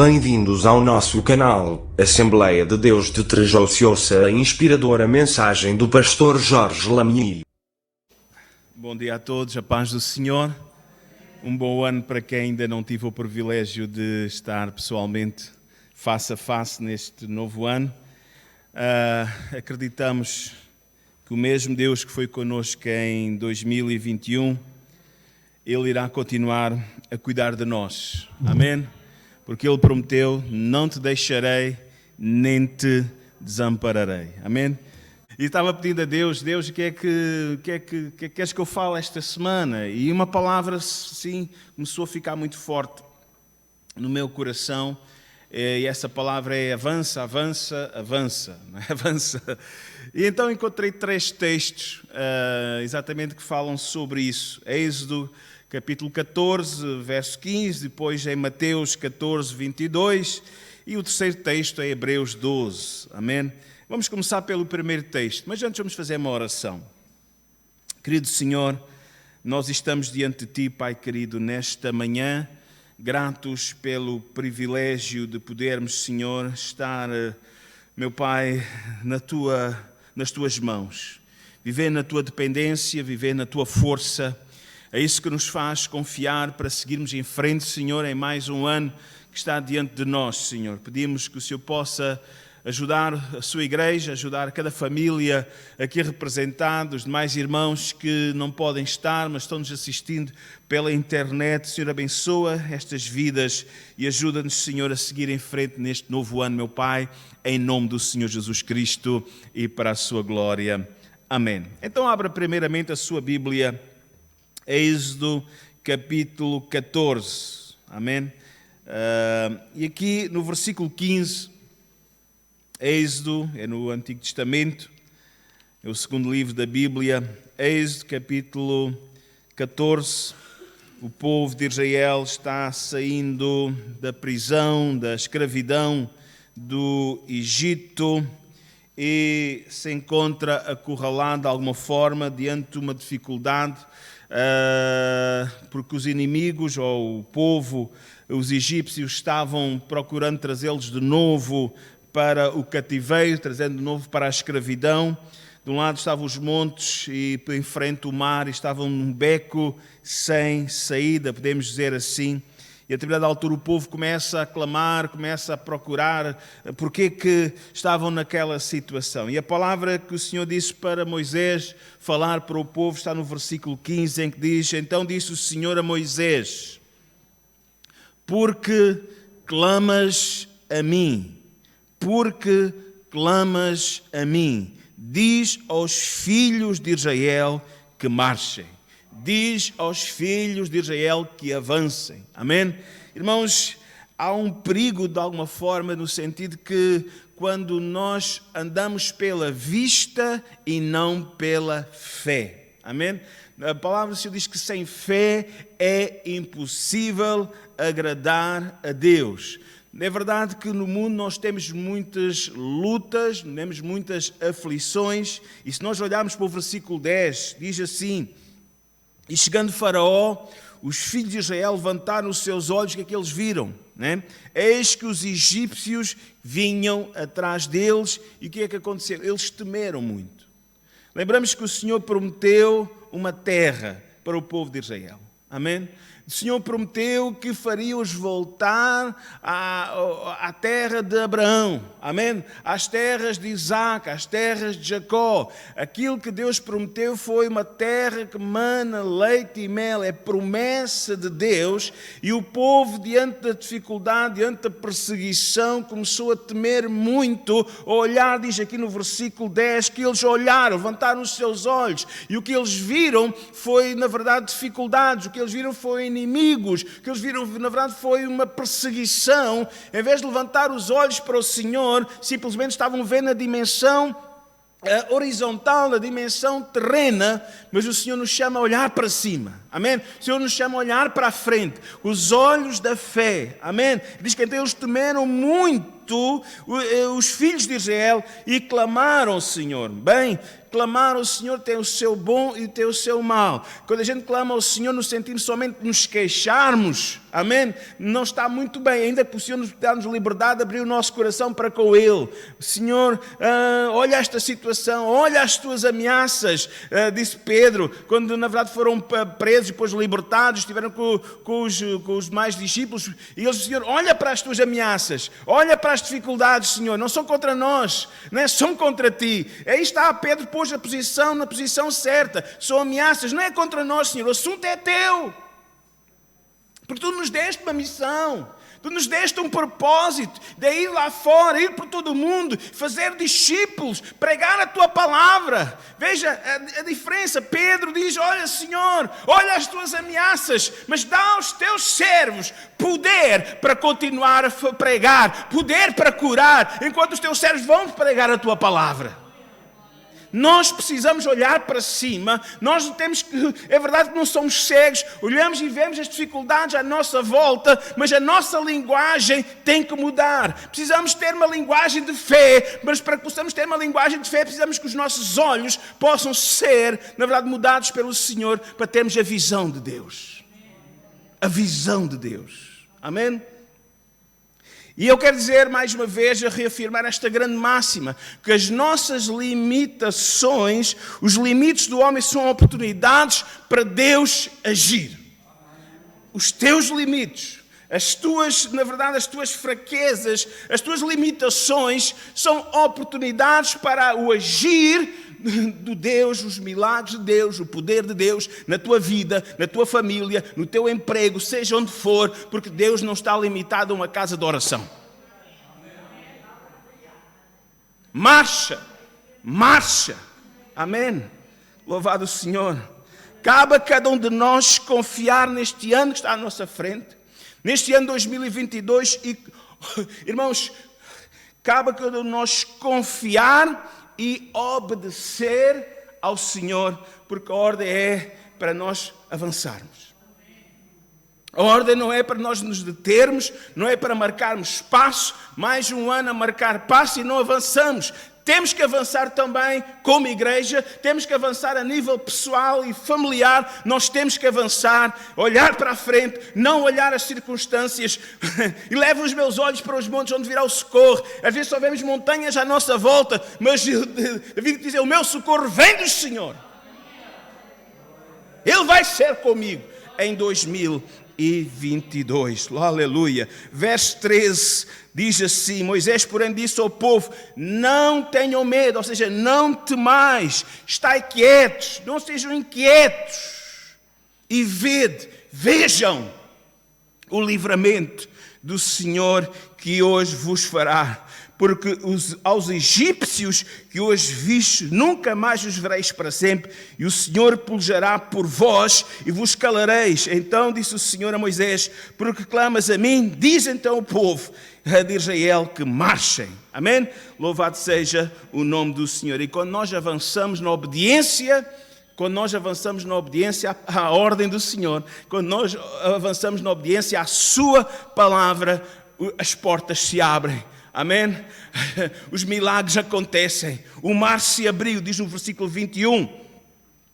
Bem-vindos ao nosso canal, Assembleia de Deus de Trejos. Ouça a inspiradora mensagem do pastor Jorge Lamy. Bom dia a todos, a paz do Senhor. Um bom ano para quem ainda não tive o privilégio de estar pessoalmente face a face neste novo ano. Acreditamos que o mesmo Deus que foi connosco em 2021, Ele irá continuar a cuidar de nós. Amém? Porque Ele prometeu, não te deixarei, nem te desampararei. Amém? E estava pedindo a Deus, o que é que queres que eu fale esta semana? E uma palavra, sim, começou a ficar muito forte no meu coração. E essa palavra é avança, avança, avança. Não é? Avança. E então encontrei 3 textos, exatamente que falam sobre isso. Êxodo capítulo 14, verso 15, depois em Mateus 14, 22, e o terceiro texto é Hebreus 12. Amém? Vamos começar pelo primeiro texto, mas antes vamos fazer uma oração. Querido Senhor, nós estamos diante de Ti, Pai querido, nesta manhã, gratos pelo privilégio de podermos, Senhor, estar, meu Pai, nas Tuas mãos. Viver na Tua dependência, viver na Tua força. É isso que nos faz confiar para seguirmos em frente, Senhor, em mais um ano que está diante de nós, Senhor. Pedimos que o Senhor possa ajudar a sua igreja, ajudar cada família aqui representada, os demais irmãos que não podem estar, mas estão-nos assistindo pela internet. Senhor, abençoa estas vidas e ajuda-nos, Senhor, a seguir em frente neste novo ano, meu Pai, em nome do Senhor Jesus Cristo e para a sua glória. Amém. Então abra primeiramente a sua Bíblia, Êxodo capítulo 14, amém? E aqui no versículo 15, Êxodo, é no Antigo Testamento, é o segundo livro da Bíblia, Êxodo capítulo 14, o povo de Israel está saindo da prisão, da escravidão do Egito e se encontra acurralado de alguma forma diante de uma dificuldade, porque os inimigos ou o povo, os egípcios, estavam procurando trazê-los de novo para o cativeiro, trazendo de novo para a escravidão. De um lado estavam os montes e em frente o mar, e estavam num beco sem saída, podemos dizer assim. E a determinada altura o povo começa a clamar, começa a procurar porque que estavam naquela situação. E a palavra que o Senhor disse para Moisés falar para o povo está no versículo 15, em que diz: então disse o Senhor a Moisés, porque clamas a mim, diz aos filhos de Israel que marchem. Diz aos filhos de Israel que avancem. Amém? Irmãos, há um perigo de alguma forma no sentido que quando nós andamos pela vista e não pela fé. Amém? A palavra do Senhor diz que sem fé é impossível agradar a Deus. É verdade que no mundo nós temos muitas lutas, temos muitas aflições, e se nós olharmos para o versículo 10, diz assim: e chegando Faraó, os filhos de Israel levantaram os seus olhos, o que é que eles viram? Né? Eis que os egípcios vinham atrás deles, e o que é que aconteceu? Eles temeram muito. Lembramos que o Senhor prometeu uma terra para o povo de Israel. Amém? O Senhor prometeu que faria-os voltar à terra de Abraão, amém? Às terras de Isaac, às terras de Jacó. Aquilo que Deus prometeu foi uma terra que mana leite e mel, é promessa de Deus. E o povo, diante da dificuldade, diante da perseguição, começou a temer muito, a olhar, diz aqui no versículo 10, que eles olharam, levantaram os seus olhos, e o que eles viram foi, na verdade, dificuldades, o que eles viram foi inimigos, o que eles viram, na verdade, foi uma perseguição. Em vez de levantar os olhos para o Senhor, simplesmente estavam vendo a dimensão horizontal, a dimensão terrena, mas o Senhor nos chama a olhar para cima, amém? O Senhor nos chama a olhar para a frente, os olhos da fé, amém? Diz que então eles temeram muito muito os filhos de Israel e clamaram ao Senhor. Bem, clamar ao Senhor tem o seu bom e tem o seu mal. Quando a gente clama ao Senhor no sentido somente de nos queixarmos, amém? Não está muito bem, ainda que o Senhor nos dá-nos liberdade de abrir o nosso coração para com Ele. Senhor, olha esta situação, olha as tuas ameaças, disse Pedro, quando na verdade foram presos e depois libertados, estiveram com os mais discípulos, e eles, Senhor, olha para as tuas ameaças, olha para as dificuldades, Senhor, não são contra nós, não é? São contra ti. Aí está, Pedro pôs a posição na posição certa, são ameaças, não é contra nós, Senhor, o assunto é teu. Porque tu nos deste uma missão, tu nos deste um propósito de ir lá fora, ir por todo o mundo, fazer discípulos, pregar a tua palavra. Veja a diferença. Pedro diz, olha Senhor, olha as tuas ameaças, mas dá aos teus servos poder para continuar a pregar, poder para curar, enquanto os teus servos vão pregar a tua palavra. Nós precisamos olhar para cima, nós temos que, é verdade que não somos cegos, olhamos e vemos as dificuldades à nossa volta, mas a nossa linguagem tem que mudar. Precisamos ter uma linguagem de fé, mas para que possamos ter uma linguagem de fé, precisamos que os nossos olhos possam ser, na verdade, mudados pelo Senhor, para termos a visão de Deus. A visão de Deus. Amém? E eu quero dizer mais uma vez, a reafirmar esta grande máxima, que as nossas limitações, os limites do homem são oportunidades para Deus agir. Os teus limites, as tuas, na verdade, as tuas fraquezas, as tuas limitações são oportunidades para o agir do Deus, os milagres de Deus, o poder de Deus na tua vida, na tua família, no teu emprego, seja onde for, porque Deus não está limitado a uma casa de oração. Marcha, marcha, amém, louvado o Senhor. Cabe a cada um de nós confiar neste ano que está à nossa frente, neste ano 2022 e, irmãos, cabe a cada um de nós confiar e obedecer ao Senhor, porque a ordem é para nós avançarmos. A ordem não é para nós nos determos, não é para marcarmos espaço, mais um ano a marcar passo e não avançamos. Temos que avançar também como igreja, temos que avançar a nível pessoal e familiar, nós temos que avançar, olhar para a frente, não olhar as circunstâncias. E levo os meus olhos para os montes onde virá o socorro. Às vezes só vemos montanhas à nossa volta, mas David diz, o meu socorro vem do Senhor. Ele vai ser comigo em 2022. Aleluia. Verso 13 diz assim, Moisés, porém, disse ao povo, não tenham medo, ou seja, não temais, estai quietos, não sejam inquietos, e vejam o livramento do Senhor que hoje vos fará. Porque aos egípcios que hoje vistes, nunca mais os vereis para sempre, e o Senhor pelejará por vós e vos calareis. Então disse o Senhor a Moisés, porque clamas a mim, diz então o povo de Israel que marchem. Amém? Louvado seja o nome do Senhor. E quando nós avançamos na obediência, à ordem do Senhor, quando nós avançamos na obediência à sua palavra, as portas se abrem. Amém? Os milagres acontecem. O mar se abriu, diz no versículo 21.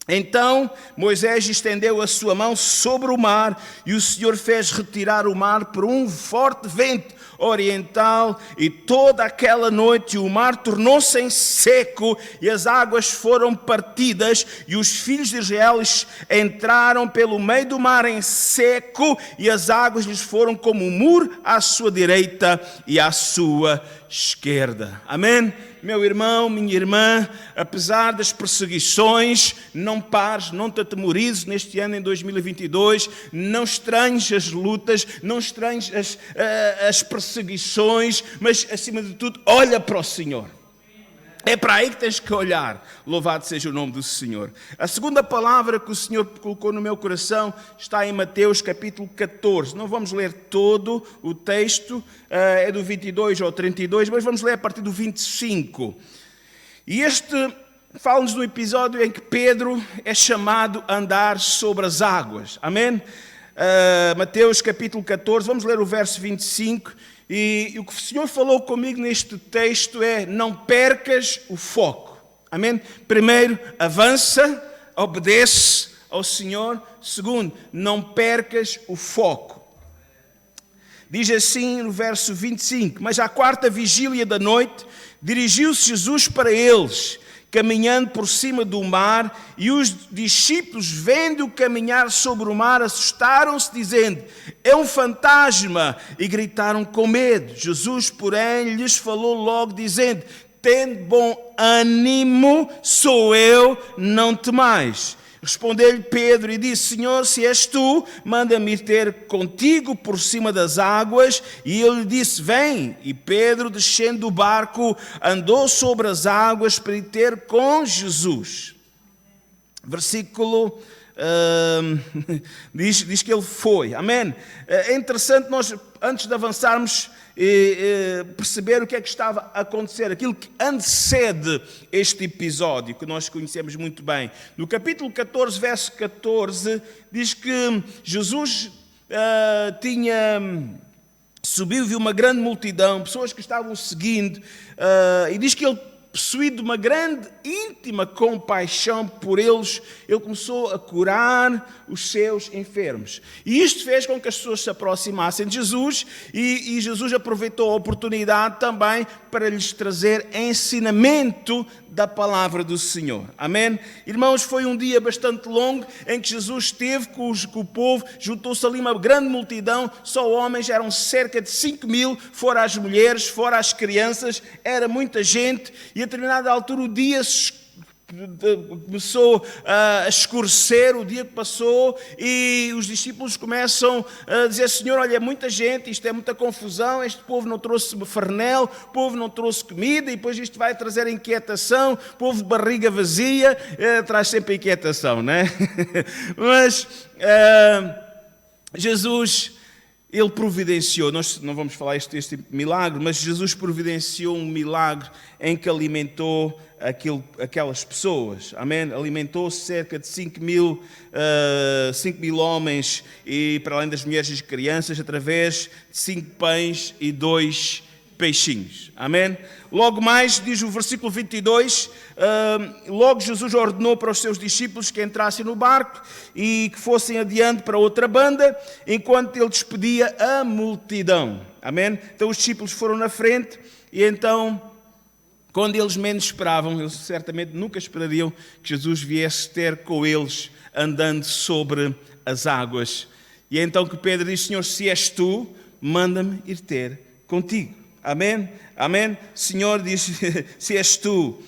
Então Moisés estendeu a sua mão sobre o mar e o Senhor fez retirar o mar por um forte vento oriental, e toda aquela noite o mar tornou-se em seco e as águas foram partidas, e os filhos de Israel entraram pelo meio do mar em seco, e as águas lhes foram como um muro à sua direita e à sua esquerda. Amém? Meu irmão, minha irmã, apesar das perseguições, não pares, não te atemorizes neste ano em 2022, não estranhes as lutas, não estranhes as perseguições, mas acima de tudo, olha para o Senhor. É para aí que tens que olhar. Louvado seja o nome do Senhor. A segunda palavra que o Senhor colocou no meu coração está em Mateus capítulo 14. Não vamos ler todo o texto, é do 22 ao 32, mas vamos ler a partir do 25. E este fala-nos do episódio em que Pedro é chamado a andar sobre as águas. Amém? Mateus capítulo 14, vamos ler o verso 25. E o que o Senhor falou comigo neste texto é: não percas o foco. Amém? Primeiro, avança, obedece ao Senhor. Segundo, não percas o foco. Diz assim no verso 25: mas à quarta vigília da noite, dirigiu-se Jesus para eles, caminhando por cima do mar, e os discípulos, vendo-o caminhar sobre o mar, assustaram-se, dizendo: é um fantasma, e gritaram com medo. Jesus, porém, lhes falou logo, dizendo: tende bom ânimo, sou eu, não temais. Respondeu-lhe Pedro e disse: Senhor, se és tu, manda-me ir ter contigo por cima das águas. E ele lhe disse: vem. E Pedro, descendo do barco, andou sobre as águas para ir ter com Jesus. Versículo diz que ele foi. Amém? É interessante nós, antes de avançarmos, perceber o que é que estava a acontecer, aquilo que antecede este episódio, que nós conhecemos muito bem. No capítulo 14, verso 14, diz que Jesus subiu e viu uma grande multidão, pessoas que estavam seguindo, e diz que ele, possuído de uma grande, íntima compaixão por eles, ele começou a curar os seus enfermos. E isto fez com que as pessoas se aproximassem de Jesus, e Jesus aproveitou a oportunidade também para lhes trazer ensinamento da palavra do Senhor. Amém? Irmãos, foi um dia bastante longo em que Jesus esteve com o povo, juntou-se ali uma grande multidão, só homens, eram cerca de 5.000, fora as mulheres, fora as crianças, era muita gente, e a determinada altura o dia começou a escurecer, o dia que passou, e os discípulos começam a dizer: Senhor, olha, é muita gente, isto é muita confusão, este povo não trouxe farnel, o povo não trouxe comida, e depois isto vai trazer inquietação, povo de barriga vazia, traz sempre inquietação, não é? Mas Jesus, ele providenciou, nós não vamos falar este milagre, mas Jesus providenciou um milagre em que alimentou aquelas pessoas. Amém? Alimentou cerca de 5.000 homens, e para além das mulheres e crianças, através de 5 pães e 2 peixinhos. Amém? Logo mais, diz o versículo 22, logo Jesus ordenou para os seus discípulos que entrassem no barco e que fossem adiante para outra banda, enquanto ele despedia a multidão. Amém? Então os discípulos foram na frente, e então, quando eles menos esperavam, eles certamente nunca esperariam que Jesus viesse ter com eles andando sobre as águas. E é então que Pedro diz: Senhor, se és tu, manda-me ir ter contigo. Amém? Amém? Senhor, diz: se és tu,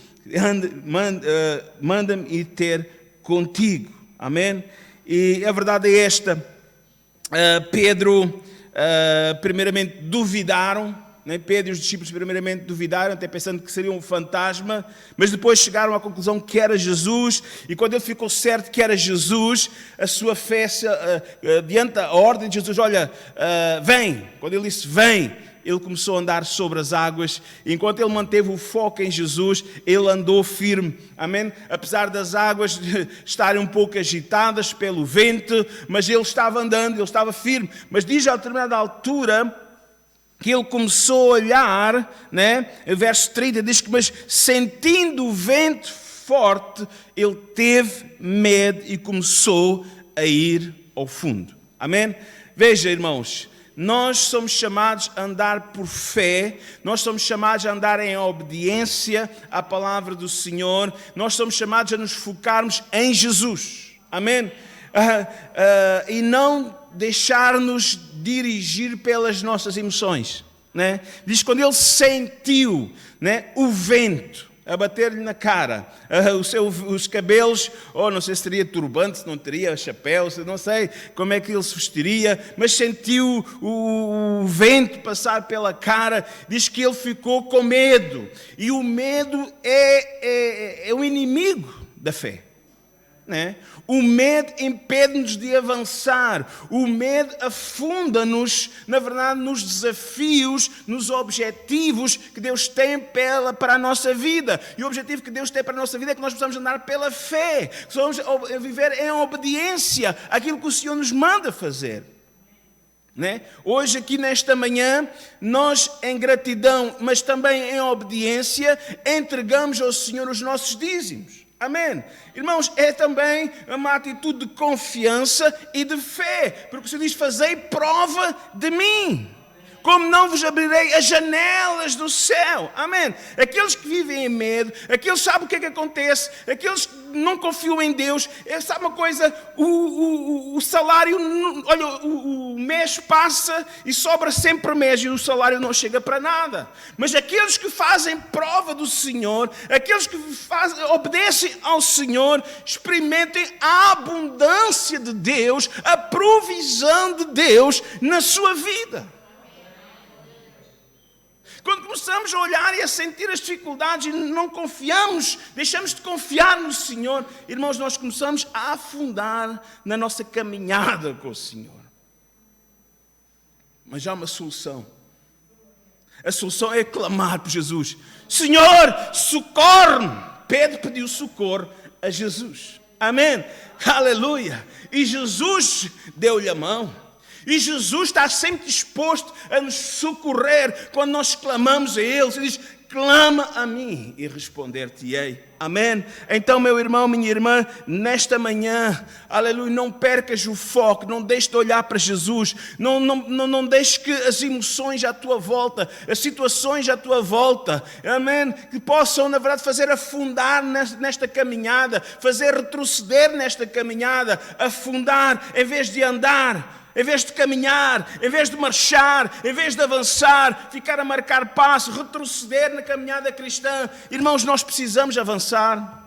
manda-me ir ter contigo. Amém? E a verdade é esta: Pedro, primeiramente, duvidaram. Pedro e os discípulos primeiramente duvidaram, até pensando que seria um fantasma, mas depois chegaram à conclusão que era Jesus, e quando ele ficou certo que era Jesus, a sua fé, diante da ordem de Jesus: olha, vem. Quando ele disse vem, ele começou a andar sobre as águas. Enquanto ele manteve o foco em Jesus, ele andou firme. Amém? Apesar das águas estarem um pouco agitadas pelo vento, mas ele estava andando, ele estava firme. Mas diz a determinada altura que ele começou a olhar, né? O verso 30 diz que, mas sentindo o vento forte, ele teve medo e começou a ir ao fundo. Amém? Veja, irmãos, nós somos chamados a andar por fé, nós somos chamados a andar em obediência à palavra do Senhor, nós somos chamados a nos focarmos em Jesus. Amém? E não deixar-nos dirigir pelas nossas emoções, né? Diz que quando ele sentiu, né, o vento a bater-lhe na cara, os cabelos, não sei se teria turbante, se não teria chapéu, não sei como é que ele se vestiria, mas sentiu o vento passar pela cara. Diz que ele ficou com medo, e o medo é o inimigo da fé, né? O medo impede-nos de avançar. O medo afunda-nos, na verdade, nos desafios, nos objetivos que Deus tem para a nossa vida. E o objetivo que Deus tem para a nossa vida é que nós possamos andar pela fé, que possamos viver em obediência àquilo que o Senhor nos manda fazer. né? Hoje aqui nesta manhã, nós em gratidão, mas também em obediência, entregamos ao Senhor os nossos dízimos. Amém? Irmãos, é também uma atitude de confiança e de fé, porque o Senhor diz, fazei prova de mim, como não vos abrirei as janelas do céu. Amém? Aqueles que vivem em medo, aqueles que sabem o que é que acontece, aqueles que não confiam em Deus, sabe uma coisa, o salário, olha, o mês passa e sobra sempre mês e o salário não chega para nada. Mas aqueles que fazem prova do Senhor, aqueles que obedecem ao Senhor, experimentem a abundância de Deus, a provisão de Deus na sua vida. Quando começamos a olhar e a sentir as dificuldades e não confiamos, deixamos de confiar no Senhor, irmãos, nós começamos a afundar na nossa caminhada com o Senhor. Mas há uma solução. A solução é clamar por Jesus. Senhor, socorre-me! Pedro pediu socorro a Jesus. Amém? Aleluia! E Jesus deu-lhe a mão. E Jesus está sempre disposto a nos socorrer quando nós clamamos a Ele. Ele diz, clama a mim e responder-te-ei. Amém? Então, meu irmão, minha irmã, nesta manhã, aleluia, não percas o foco, não deixes de olhar para Jesus, não deixes que as emoções à tua volta, as situações à tua volta, amém, que possam, na verdade, fazer afundar nesta caminhada, fazer retroceder nesta caminhada, afundar em vez de andar. Em vez de caminhar, em vez de marchar, em vez de avançar, ficar a marcar passo, retroceder na caminhada cristã. Irmãos, nós precisamos avançar.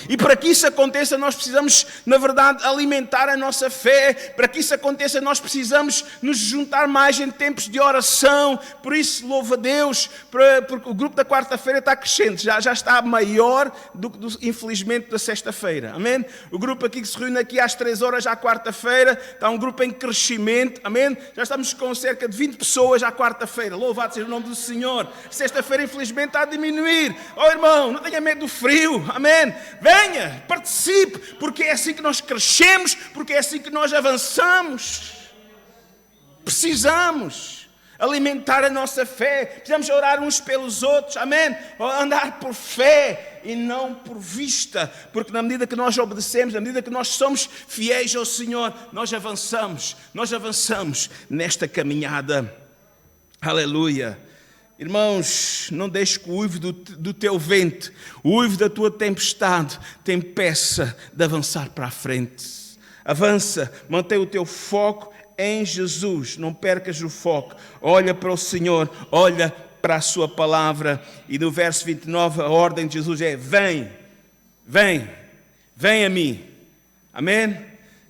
E para que isso aconteça, nós precisamos, na verdade, alimentar a nossa fé. Para que isso aconteça, nós precisamos nos juntar mais em tempos de oração. Por isso, louvo a Deus, porque o grupo da quarta-feira está crescente. Já está maior do que, infelizmente, da sexta-feira. Amém? O grupo aqui que se reúne aqui às 3 horas à quarta-feira, está um grupo em crescimento. Amém? Já estamos com cerca de 20 pessoas à quarta-feira. Louvado seja o nome do Senhor. Sexta-feira, infelizmente, está a diminuir. Oh, irmão, não tenha medo do frio. Amém? Venha, participe, porque é assim que nós crescemos, porque é assim que nós avançamos. Precisamos alimentar a nossa fé, precisamos orar uns pelos outros, amém? Andar por fé e não por vista, porque na medida que nós obedecemos, na medida que nós somos fiéis ao Senhor, nós avançamos nesta caminhada. Aleluia. Irmãos, não deixes que o uivo do teu vento, o uivo da tua tempestade, te impeça de avançar para a frente. Avança, mantém o teu foco em Jesus, não percas o foco. Olha para o Senhor, olha para a sua palavra. E no verso 29, a ordem de Jesus é, vem a mim. Amém?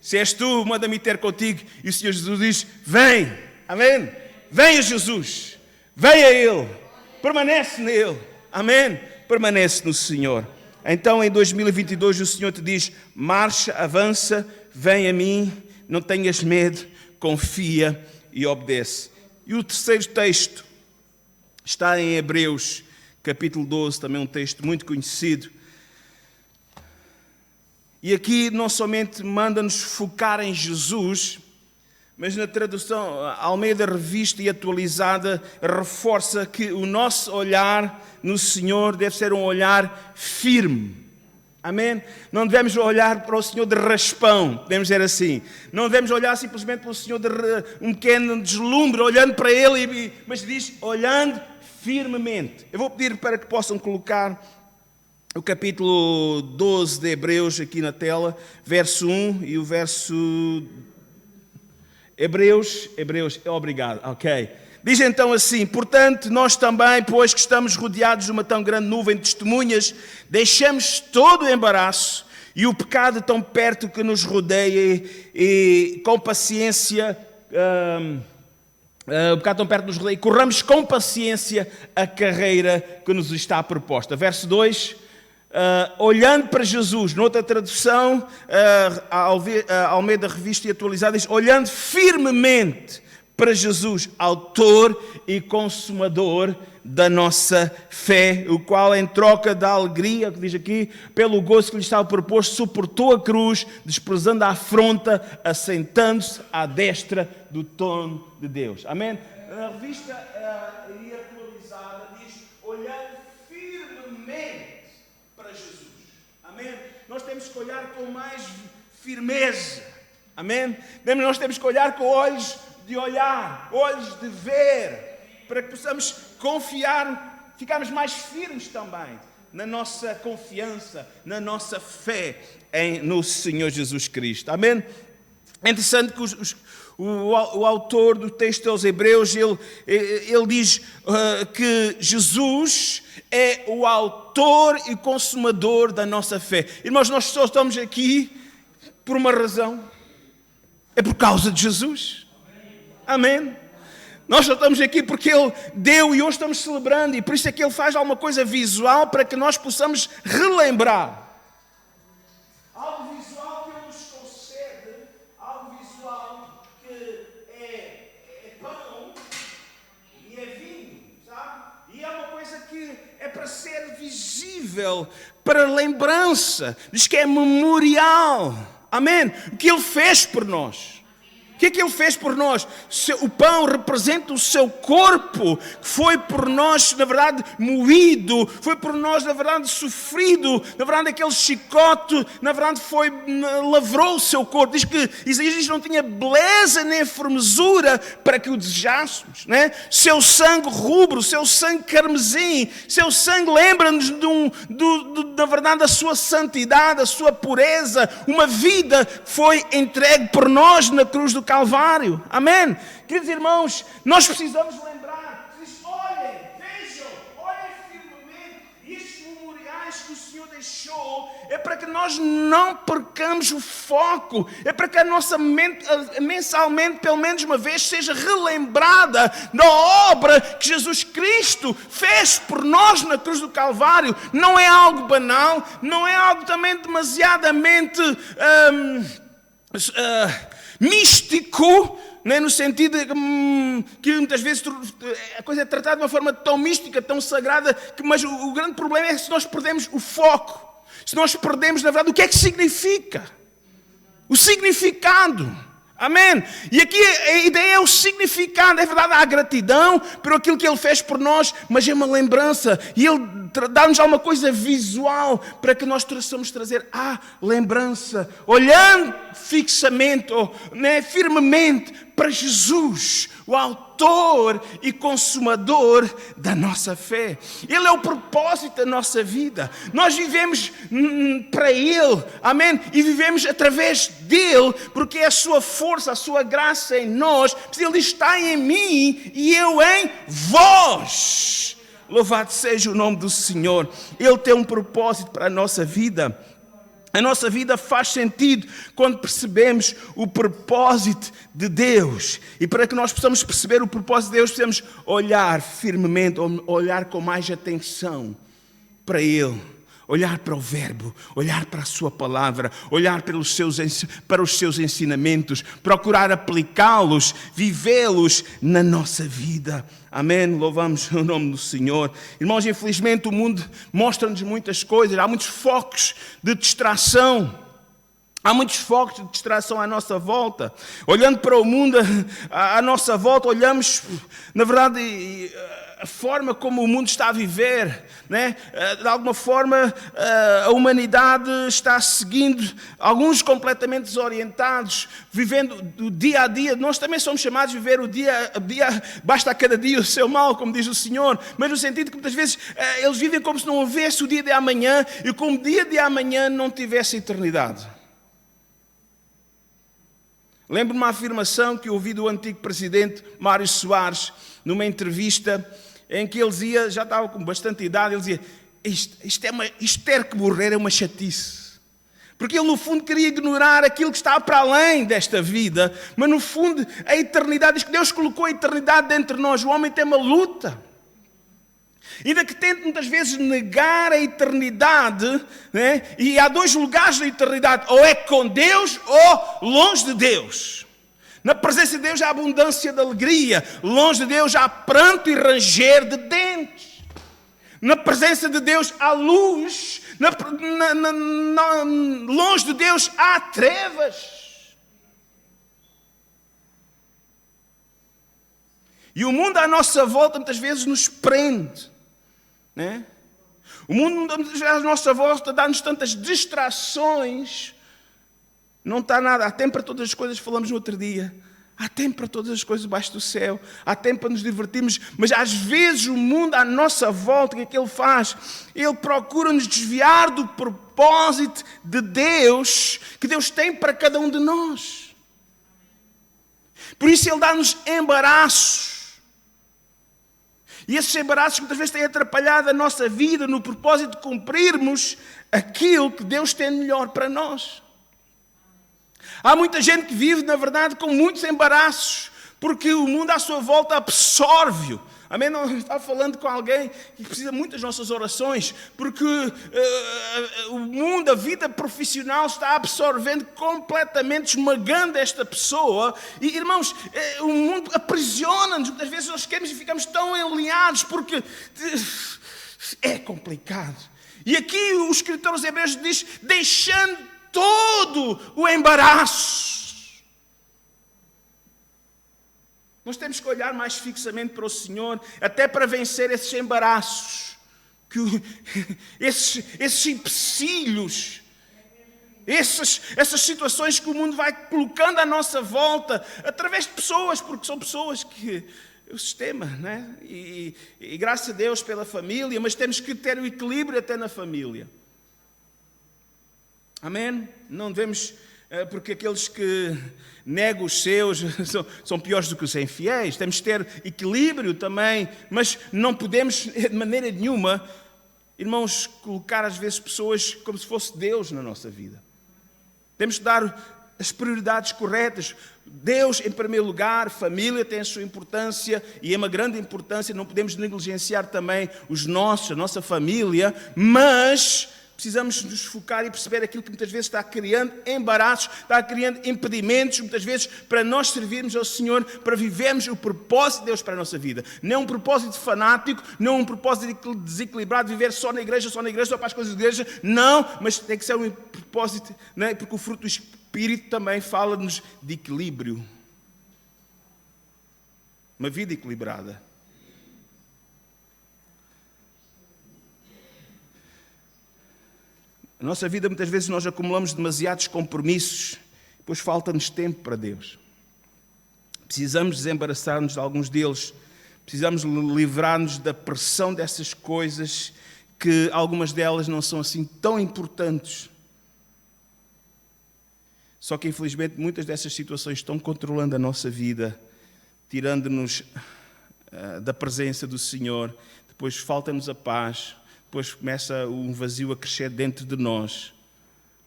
Se és tu, manda-me ter contigo. E o Senhor Jesus diz, vem. Amém? Vem a Jesus. Vem a Ele, permanece nele, amém? Permanece no Senhor. Então em 2022 o Senhor te diz, marcha, avança, vem a mim, não tenhas medo, confia e obedece. E o terceiro texto está em Hebreus, capítulo 12, também um texto muito conhecido. E aqui não somente manda-nos focar em Jesus, mas na tradução Almeida Revista e Atualizada reforça que o nosso olhar no Senhor deve ser um olhar firme. Amém? Não devemos olhar para o Senhor de raspão, podemos dizer assim. Não devemos olhar simplesmente para o Senhor de um pequeno deslumbre, olhando para Ele, mas diz, olhando firmemente. Eu vou pedir para que possam colocar o capítulo 12 de Hebreus aqui na tela, verso 1 e o verso... Hebreus, obrigado, ok. Diz então assim, portanto, nós também, pois que estamos rodeados de uma tão grande nuvem de testemunhas, deixamos todo o embaraço e o pecado tão perto que nos rodeia e com paciência, o pecado tão perto que nos rodeia, corramos com paciência a carreira que nos está proposta. Verso 2... olhando para Jesus, noutra tradução, a Almeida Revista e Atualizada diz, olhando firmemente para Jesus, autor e consumador da nossa fé, o qual em troca da alegria, que diz aqui, pelo gozo que lhe estava proposto, suportou a cruz, desprezando a afronta, assentando-se à destra do trono de Deus. Amém? A revista e atualizada diz, olhando firmemente para Jesus. Amém? Nós temos que olhar com mais firmeza. Amém? Nós temos que olhar com olhos de olhar, olhos de ver, para que possamos confiar, ficarmos mais firmes também na nossa confiança, na nossa fé no Senhor Jesus Cristo. Amém? É interessante que o autor do texto aos Hebreus, ele diz que Jesus é o autor e consumador da nossa fé. Irmãos, nós só estamos aqui por uma razão. É por causa de Jesus. Amém? Nós só estamos aqui porque Ele deu e hoje estamos celebrando. E por isso é que Ele faz alguma coisa visual para que nós possamos relembrar. Algo visual que Ele nos concede, algo visual que é pão e é vinho, sabe? E é uma coisa que é para ser visível, para lembrança, diz que é memorial. Amém? O que Ele fez por nós. O que é que Ele fez por nós? O pão representa o seu corpo, que foi por nós, na verdade, moído, foi por nós, na verdade, sofrido, na verdade, aquele chicote, na verdade, lavrou o seu corpo. Diz que Isaías diz que não tinha beleza nem formosura para que o desejássemos, né? Seu sangue rubro, seu sangue carmesim, seu sangue lembra-nos na verdade, da sua santidade, a sua pureza, uma vida que foi entregue por nós na cruz do Calvário. Amém? Queridos irmãos, nós precisamos lembrar, olhem, vejam, olhem firmemente, estes memoriais que o Senhor deixou, é para que nós não percamos o foco, é para que a nossa mente, mensalmente, pelo menos uma vez, seja relembrada da obra que Jesus Cristo fez por nós na cruz do Calvário. Não é algo banal, não é algo também demasiadamente místico, né? No sentido que muitas vezes a coisa é tratada de uma forma tão mística, tão sagrada, mas o grande problema é se nós perdemos o foco, se nós perdemos, na verdade, o que é que significa, o significado. Amém? E aqui a ideia é o significado, é verdade, há a gratidão por aquilo que Ele fez por nós, mas é uma lembrança, e Ele dá-nos alguma coisa visual para que nós possamos trazer a lembrança, olhando fixamente, ou, né, firmemente para Jesus, o autor e consumador da nossa fé. Ele é o propósito da nossa vida. Nós vivemos para Ele, amém? E vivemos através dEle, porque é a sua força, a sua graça em nós. Ele está em mim e eu em vós. Louvado seja o nome do Senhor. Ele tem um propósito para a nossa vida. A nossa vida faz sentido quando percebemos o propósito de Deus. E para que nós possamos perceber o propósito de Deus, precisamos olhar firmemente, olhar com mais atenção para Ele. Olhar para o Verbo, olhar para a sua palavra, olhar para os seus ensinamentos, procurar aplicá-los, vivê-los na nossa vida. Amém? Louvamos o nome do Senhor. Irmãos, infelizmente o mundo mostra-nos muitas coisas, há muitos focos de distração. Há muitos focos de distração à nossa volta. Olhando para o mundo à nossa volta, olhamos, na verdade, a forma como o mundo está a viver, né? De alguma forma a humanidade está seguindo, alguns completamente desorientados, vivendo o dia a dia. Nós também somos chamados a viver o dia a dia, basta a cada dia o seu mal, como diz o Senhor, mas no sentido que muitas vezes eles vivem como se não houvesse o dia de amanhã e como o dia de amanhã não tivesse eternidade. Lembro-me uma afirmação que ouvi do antigo presidente Mário Soares, numa entrevista em que ele dizia, já estava com bastante idade, ele dizia, isto ter que morrer é uma chatice. Porque ele no fundo queria ignorar aquilo que está para além desta vida, mas no fundo a eternidade, diz que Deus colocou a eternidade dentro de nós, o homem tem uma luta. Ainda que tente muitas vezes negar a eternidade, né? E há dois lugares da eternidade, ou é com Deus ou longe de Deus. Na presença de Deus há abundância de alegria. Longe de Deus há pranto e ranger de dentes. Na presença de Deus há luz. Longe de Deus há trevas. E o mundo à nossa volta muitas vezes nos prende, né? O mundo à nossa volta dá-nos tantas distrações. Não está nada. Há tempo para todas as coisas, falamos no outro dia. Há tempo para todas as coisas debaixo do céu. Há tempo para nos divertirmos. Mas às vezes o mundo à nossa volta, o que é que ele faz? Ele procura nos desviar do propósito de Deus, que Deus tem para cada um de nós. Por isso ele dá-nos embaraços. E esses embaraços muitas vezes têm atrapalhado a nossa vida no propósito de cumprirmos aquilo que Deus tem melhor para nós. Há muita gente que vive, na verdade, com muitos embaraços, porque o mundo à sua volta absorve-o. Amém? Não estava falando com alguém que precisa muito das nossas orações, porque o mundo, a vida profissional está absorvendo completamente, esmagando esta pessoa. E, irmãos, o mundo aprisiona-nos. Muitas vezes nós queremos e ficamos tão alinhados porque é complicado. E aqui o escritor aos Hebreus diz, deixando todo o embaraço. Nós temos que olhar mais fixamente para o Senhor, até para vencer esses embaraços, esses empecilhos, essas situações que o mundo vai colocando à nossa volta, através de pessoas, porque são pessoas que o sistema, né? E graças a Deus pela família, mas temos que ter o equilíbrio até na família. Amém? Não devemos, porque aqueles que negam os seus são piores do que os infiéis. Temos que ter equilíbrio também, mas não podemos de maneira nenhuma, irmãos, colocar às vezes pessoas como se fosse Deus na nossa vida. Temos que dar as prioridades corretas. Deus em primeiro lugar, família tem a sua importância e é uma grande importância, não podemos negligenciar também a nossa família, mas precisamos nos focar e perceber aquilo que muitas vezes está criando embaraços, está criando impedimentos, muitas vezes, para nós servirmos ao Senhor, para vivermos o propósito de Deus para a nossa vida. Não é um propósito fanático, não é um propósito desequilibrado, viver só na igreja, só para as coisas da igreja. Não, mas tem que ser um propósito, não é? Porque o fruto do Espírito também fala-nos de equilíbrio. Uma vida equilibrada. A nossa vida, muitas vezes, nós acumulamos demasiados compromissos, depois falta-nos tempo para Deus. Precisamos desembaraçar-nos de alguns deles, precisamos livrar-nos da pressão dessas coisas, que algumas delas não são assim tão importantes. Só que, infelizmente, muitas dessas situações estão controlando a nossa vida, tirando-nos da presença do Senhor, depois falta-nos a paz. Depois começa um vazio a crescer dentro de nós,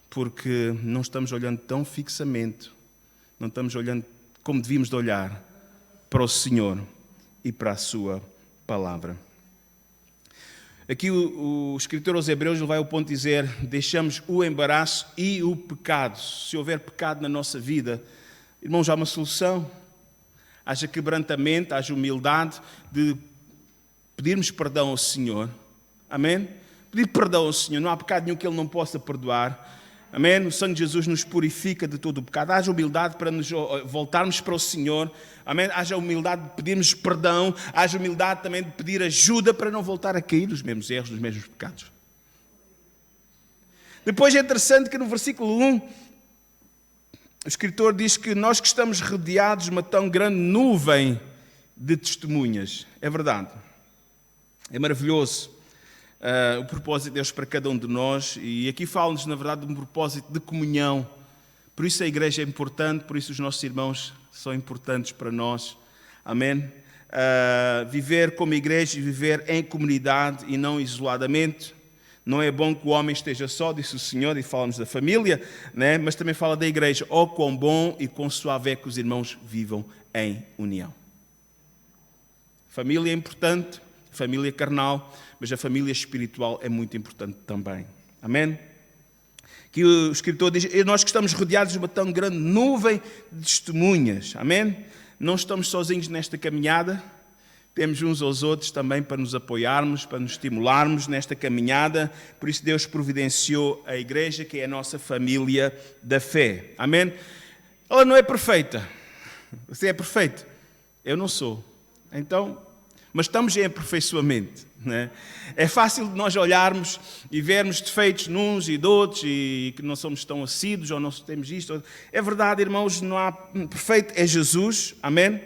porque não estamos olhando tão fixamente, não estamos olhando como devíamos de olhar para o Senhor e para a sua palavra. Aqui o escritor aos Hebreus vai ao ponto de dizer, deixamos o embaraço e o pecado. Se houver pecado na nossa vida, irmãos, há uma solução. Haja quebrantamento, haja humildade de pedirmos perdão ao Senhor. Amém? Pedir perdão ao Senhor. Não há pecado nenhum que Ele não possa perdoar. Amém? O sangue de Jesus nos purifica de todo o pecado. Haja humildade para nos voltarmos para o Senhor. Amém? Haja humildade de pedirmos perdão. Haja humildade também de pedir ajuda para não voltar a cair nos mesmos erros, nos mesmos pecados. Depois é interessante que no versículo 1, o escritor diz que nós que estamos rodeados de uma tão grande nuvem de testemunhas. É verdade. É maravilhoso. O propósito de Deus para cada um de nós, e aqui fala-nos, na verdade, de um propósito de comunhão. Por isso a igreja é importante, por isso os nossos irmãos são importantes para nós. Amém? Viver como igreja e viver em comunidade e não isoladamente. Não é bom que o homem esteja só, disse o Senhor, e fala-nos da família, né? Mas também fala da igreja. Oh, quão bom e quão suave é que os irmãos vivam em união. Família é importante, família carnal, mas a família espiritual é muito importante também. Amém? que o escritor diz, nós que estamos rodeados de uma tão grande nuvem de testemunhas, amém? Não estamos sozinhos nesta caminhada, temos uns aos outros também para nos apoiarmos, para nos estimularmos nesta caminhada, por isso Deus providenciou a igreja, que é a nossa família da fé, amém? Ela não é perfeita, você é perfeito, eu não sou, então, mas estamos em aperfeiçoamento. Né? É fácil nós olharmos e vermos defeitos nuns e de outros e que não somos tão assíduos ou não temos isto. É verdade, irmãos, não há perfeito, é Jesus, amém?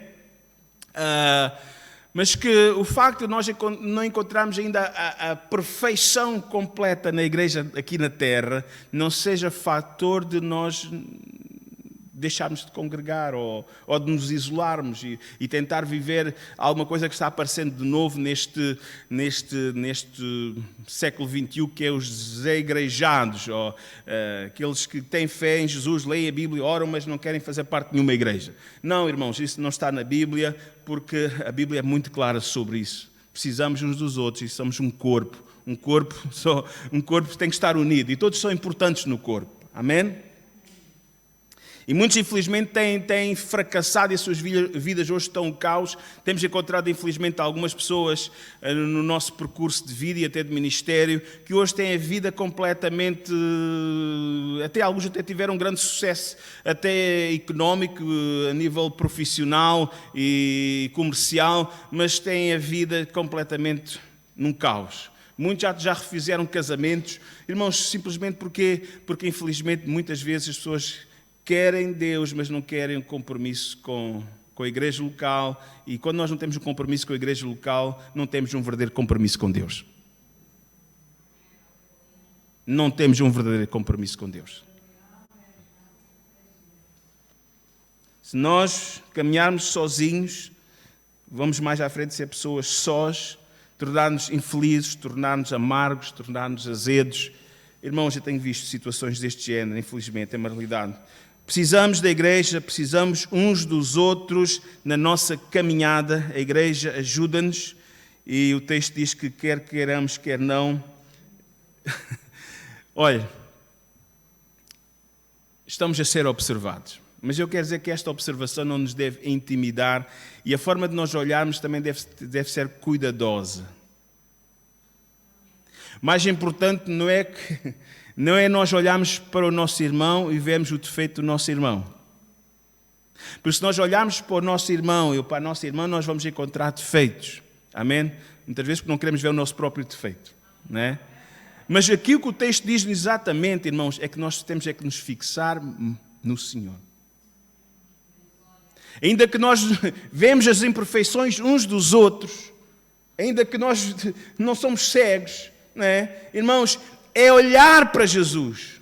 Mas que o facto de nós não encontrarmos ainda a perfeição completa na igreja aqui na terra não seja fator de nós deixarmos de congregar ou de nos isolarmos e tentar viver alguma coisa que está aparecendo de novo neste século XXI, que é os desigrejados, ou aqueles que têm fé em Jesus, leem a Bíblia, oram, mas não querem fazer parte de nenhuma igreja. Não, irmãos, isso não está na Bíblia, porque a Bíblia é muito clara sobre isso. Precisamos uns dos outros e somos um corpo. Um corpo tem que estar unido e todos são importantes no corpo. Amém? E muitos, infelizmente, têm fracassado e as suas vidas hoje estão um caos. Temos encontrado, infelizmente, algumas pessoas no nosso percurso de vida e até de ministério que hoje têm a vida completamente... Até alguns até tiveram um grande sucesso, até económico, a nível profissional e comercial, mas têm a vida completamente num caos. Muitos já refizeram casamentos. Irmãos, simplesmente porque infelizmente, muitas vezes as pessoas... querem Deus, mas não querem um compromisso com a igreja local. E quando nós não temos um compromisso com a igreja local, não temos um verdadeiro compromisso com Deus. Não temos um verdadeiro compromisso com Deus. Se nós caminharmos sozinhos, vamos mais à frente ser pessoas sós, tornar-nos infelizes, tornar-nos amargos, tornar-nos azedos. Irmãos, eu tenho visto situações deste género, infelizmente, é uma realidade. Precisamos da igreja, precisamos uns dos outros na nossa caminhada. A igreja ajuda-nos e o texto diz que quer queiramos, quer não. Olha, estamos a ser observados, mas eu quero dizer que esta observação não nos deve intimidar e a forma de nós olharmos também deve ser cuidadosa. Mais importante não é nós olharmos para o nosso irmão e vermos o defeito do nosso irmão. Porque se nós olharmos para o nosso irmão e para a nossa irmã, nós vamos encontrar defeitos. Amém? Muitas vezes porque não queremos ver o nosso próprio defeito. Não é? Mas aqui o que o texto diz exatamente, irmãos, é que nós temos que nos fixar no Senhor. Ainda que nós vemos as imperfeições uns dos outros, ainda que nós não somos cegos, não é? Irmãos, é olhar para Jesus.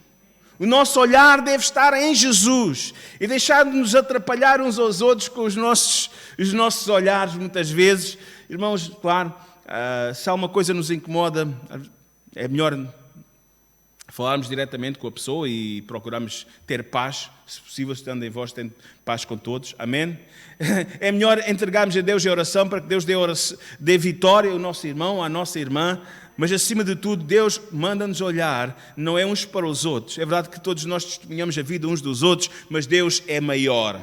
O nosso olhar deve estar em Jesus e deixar de nos atrapalhar uns aos outros com os nossos olhares, muitas vezes. Irmãos, claro, se alguma coisa nos incomoda, é melhor falarmos diretamente com a pessoa e procurarmos ter paz, se possível, estando em vós, tendo paz com todos. Amém? É melhor entregarmos a Deus a oração para que Deus dê vitória ao nosso irmão, à nossa irmã. Mas, acima de tudo, Deus manda-nos olhar, não é uns para os outros. É verdade que todos nós testemunhamos a vida uns dos outros, mas Deus é maior.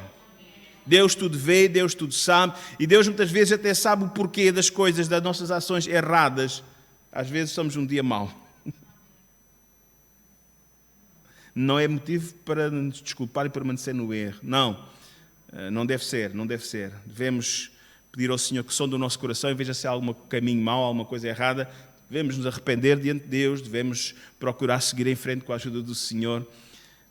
Deus tudo vê, Deus tudo sabe, e Deus muitas vezes até sabe o porquê das coisas, das nossas ações erradas. Às vezes somos um dia mau. Não é motivo para nos desculpar e permanecer no erro. Não, não deve ser, não deve ser. Devemos pedir ao Senhor que sonde o nosso coração e veja se há algum caminho mau, alguma coisa errada. Devemos nos arrepender diante de Deus, devemos procurar seguir em frente com a ajuda do Senhor.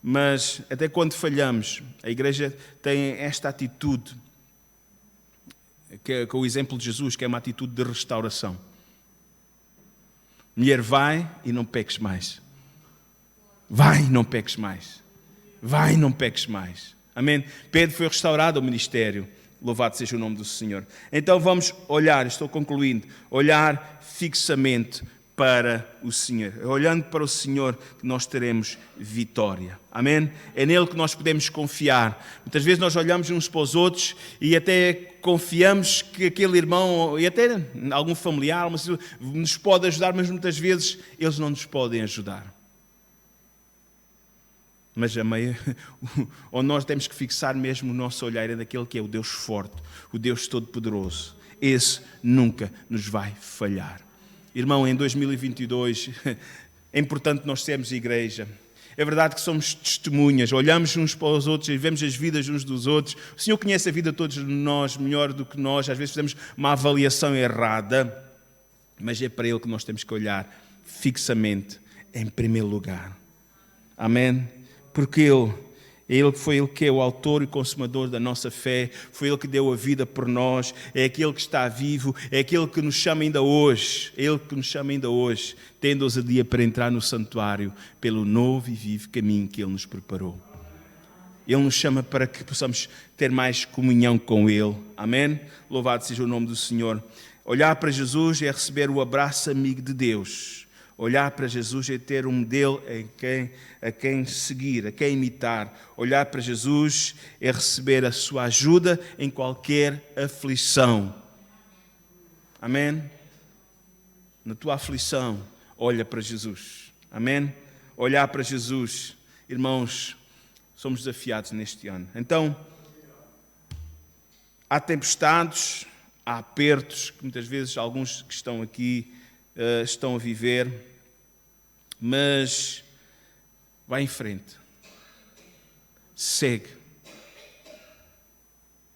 Mas até quando falhamos, a igreja tem esta atitude, que é o exemplo de Jesus, que é uma atitude de restauração. Mulher, vai e não peques mais. Vai e não peques mais. Vai e não peques mais. Amém? Pedro foi restaurado ao ministério. Louvado seja o nome do Senhor. Então vamos olhar, estou concluindo, olhar fixamente para o Senhor. É olhando para o Senhor que nós teremos vitória. Amém? É nele que nós podemos confiar. Muitas vezes nós olhamos uns para os outros e até confiamos que aquele irmão e até algum familiar nos pode ajudar, mas muitas vezes eles não nos podem ajudar. Mas onde nós temos que fixar mesmo o nosso olhar é daquele que é o Deus forte, o Deus Todo-Poderoso. Esse nunca nos vai falhar. Irmão, em 2022 é importante nós sermos igreja. É verdade que somos testemunhas, olhamos uns para os outros e vemos as vidas uns dos outros. O Senhor conhece a vida de todos nós melhor do que nós. Às vezes fazemos uma avaliação errada, mas é para Ele que nós temos que olhar fixamente, em primeiro lugar. Amém? Porque foi Ele que é o autor e consumador da nossa fé, foi Ele que deu a vida por nós, é aquele que está vivo, é aquele que nos chama ainda hoje, Ele que nos chama ainda hoje, tendo ousadia para entrar no santuário pelo novo e vivo caminho que Ele nos preparou. Ele nos chama para que possamos ter mais comunhão com Ele. Amém? Louvado seja o nome do Senhor. Olhar para Jesus é receber o abraço amigo de Deus. Olhar para Jesus é ter um modelo a quem seguir, a quem imitar. Olhar para Jesus é receber a sua ajuda em qualquer aflição. Amém? Na tua aflição, olha para Jesus. Amém? Olhar para Jesus. Irmãos, somos desafiados neste ano. Então, há tempestades, há apertos, que muitas vezes alguns que estão aqui estão a viver, mas vai em frente, segue,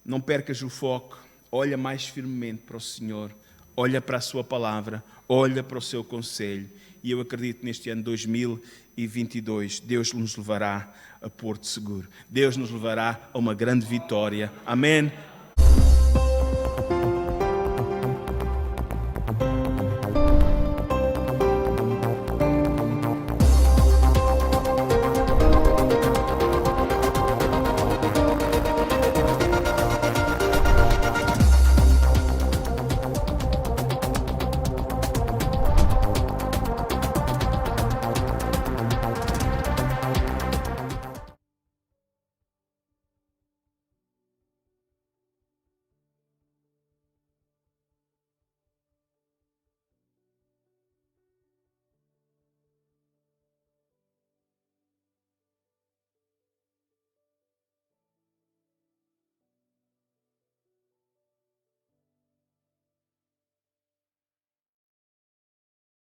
não percas o foco, olha mais firmemente para o Senhor, olha para a sua palavra, olha para o seu conselho, e eu acredito que neste ano 2022 Deus nos levará a Porto Seguro, Deus nos levará a uma grande vitória, amém?